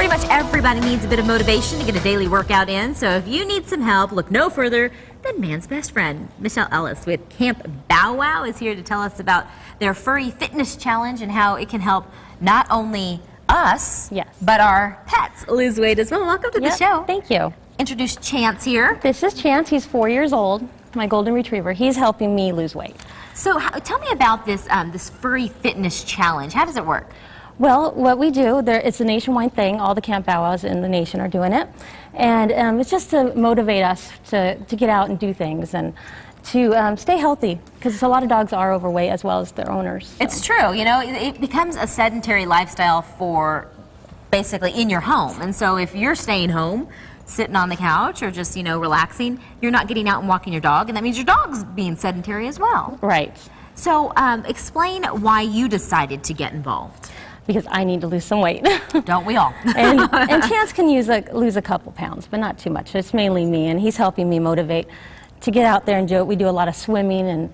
Pretty much everybody needs a bit of motivation to get a daily workout in, so if you need some help, look no further than man's best friend. Michelle Ellis with Camp Bow Wow is here to tell us about their Furry Fitness Challenge and how it can help not only us, but our pets lose weight as well. Welcome to the show. Thank you. Introduce Chance here. This is Chance. He's 4 years old, my golden retriever. He's helping me lose weight. So tell me about this, this Furry Fitness Challenge. How does it work? Well, what we do, it's a nationwide thing. All the Camp Bow Wows in the nation are doing it. And it's just to motivate us to get out and do things and to stay healthy, because a lot of dogs are overweight as well as their owners. So. It's true. You know, it becomes a sedentary lifestyle for basically in your home. And so if you're staying home, sitting on the couch or just, you know, relaxing, you're not getting out and walking your dog, and that means your dog's being sedentary as well. Right. So explain why you decided to get involved. Because I need to lose some weight. Don't we all? and Chance can lose a couple pounds, but not too much. It's mainly me, and he's helping me motivate to get out there and do it. We do a lot of swimming and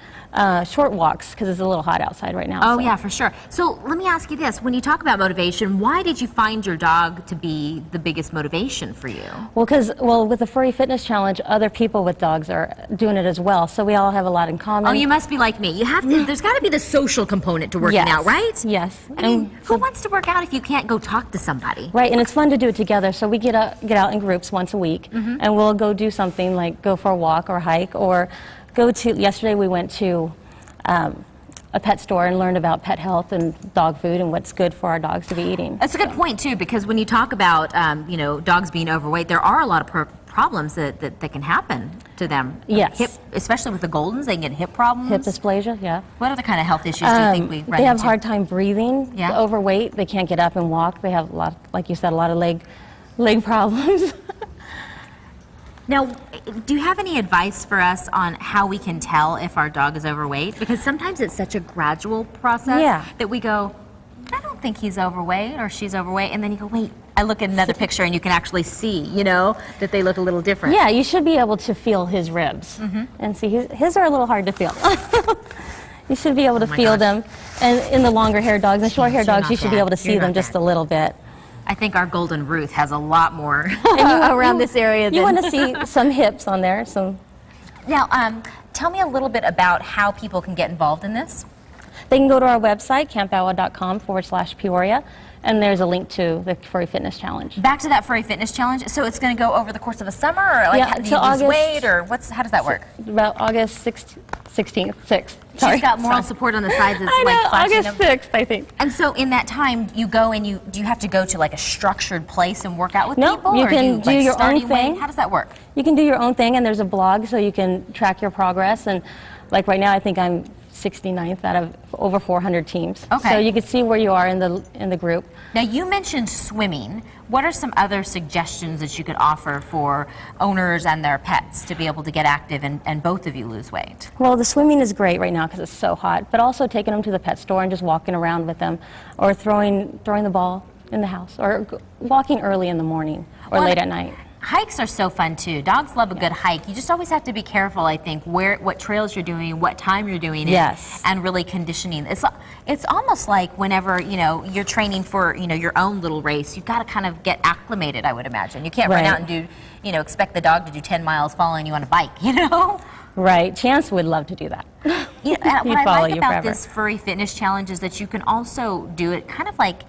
short walks because it's a little hot outside right now. Oh, so. yeah, for sure. So let me ask you this. When you talk about motivation, why did you find your dog to be the biggest motivation for you? Well, with the Furry Fitness Challenge, other people with dogs are doing it as well, so we all have a lot in common. Oh, you must be like me. You have to, there's got to be the social component to working out, right? Yes. I mean, who wants to work out if you can't go talk to somebody? Right, and it's fun to do it together. So we get out in groups once a week, and we'll go do something like go for a walk or hike, or yesterday we went to a pet store and learned about pet health and dog food and what's good for our dogs to be eating. That's a good point too, because when you talk about you know, dogs being overweight, there are a lot of problems that can happen to them. Yes. Especially with the Goldens, they can get hip problems. Hip dysplasia, yeah. What other kind of health issues do you think we run into? They have a hard time breathing. Yeah. They're overweight, they can't get up and walk. They have a lot, like you said, a lot of leg problems. Now, do you have any advice for us on how we can tell if our dog is overweight? Because sometimes it's such a gradual process that we go, I don't think he's overweight or she's overweight, and then you go, wait, I look at another picture and you can actually see, you know, that they look a little different. Yeah, you should be able to feel his ribs and see. His are a little hard to feel. You should be able to feel them. And in the longer hair dogs and short hair dogs, you should be able to see them just a little bit. I think our Golden Ruth has a lot more around this area. You want to see some hips on there. Now, tell me a little bit about how people can get involved in this. They can go to our website, campbowwow.com/Peoria, and there's a link to the Furry Fitness Challenge. Back to that Furry Fitness Challenge. So it's going to go over the course of a summer, or like do you lose weight, or how does that work? About August 16th, 6th. She's got moral support on the sides. It's I know, like August 6th, I think. And so in that time, you go and do you have to go to like a structured place and work out with people? No, you can do your own thing. How does that work? You can do your own thing, and there's a blog so you can track your progress. And like right now, I think I'm 69th out of over 400 teams. Okay. So you can see where you are in the group. Now you mentioned swimming. What are some other suggestions that you could offer for owners and their pets to be able to get active and both of you lose weight? Well, the swimming is great right now because it's so hot, but also taking them to the pet store and just walking around with them, or throwing the ball in the house, or walking early in the morning or late at night. Hikes are so fun too. Dogs love a good hike. You just always have to be careful, I think, what trails you're doing, what time you're doing it, and really conditioning. It's almost like whenever, you know, you're training for, you know, your own little race, you've got to kind of get acclimated, I would imagine. You can't run out and do, you know, expect the dog to do 10 miles following you on a bike, you know? Right. Chance would love to do that. You know, what I like about this Furry Fitness Challenge is that you can also do it kind of like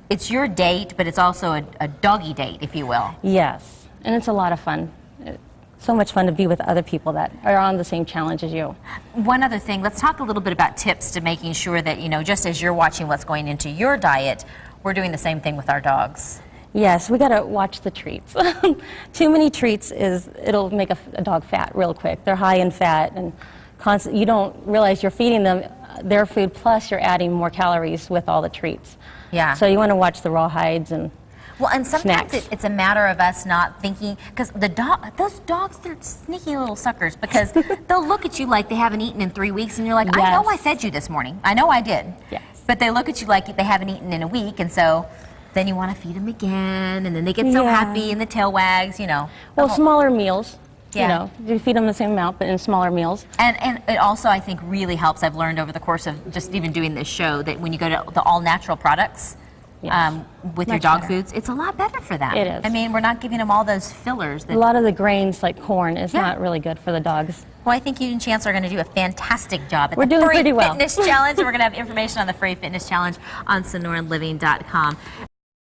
it's your date, but it's also a doggy date, if you will. Yes. And it's a lot of fun. It's so much fun to be with other people that are on the same challenge as you. One other thing, let's talk a little bit about tips to making sure that, you know, just as you're watching what's going into your diet, we're doing the same thing with our dogs. Yes, we got to watch the treats. Too many treats it'll make a dog fat real quick. They're high in fat, and you don't realize you're feeding them their food, plus you're adding more calories with all the treats. Yeah. So you want to watch the raw hides and well, and sometimes it's a matter of us not thinking, because those dogs, they're sneaky little suckers, because they'll look at you like they haven't eaten in 3 weeks, and you're like, I know I fed you this morning. I know I did. Yes. But they look at you like they haven't eaten in a week, and so then you want to feed them again, and then they get so happy, and the tail wags, you know. Well, smaller meals. You know, you feed them the same amount, but in smaller meals. And it also, I think, really helps. I've learned over the course of just even doing this show that when you go to the all-natural products, with your dog foods, it's a lot better for them. It is. I mean, we're not giving them all those fillers. A lot of the grains, like corn, is not really good for the dogs. Well, I think you and Chance are going to do a fantastic job at the Furry pretty well. Fitness Challenge. We're going to have information on the Furry Fitness Challenge on SonoranLiving.com.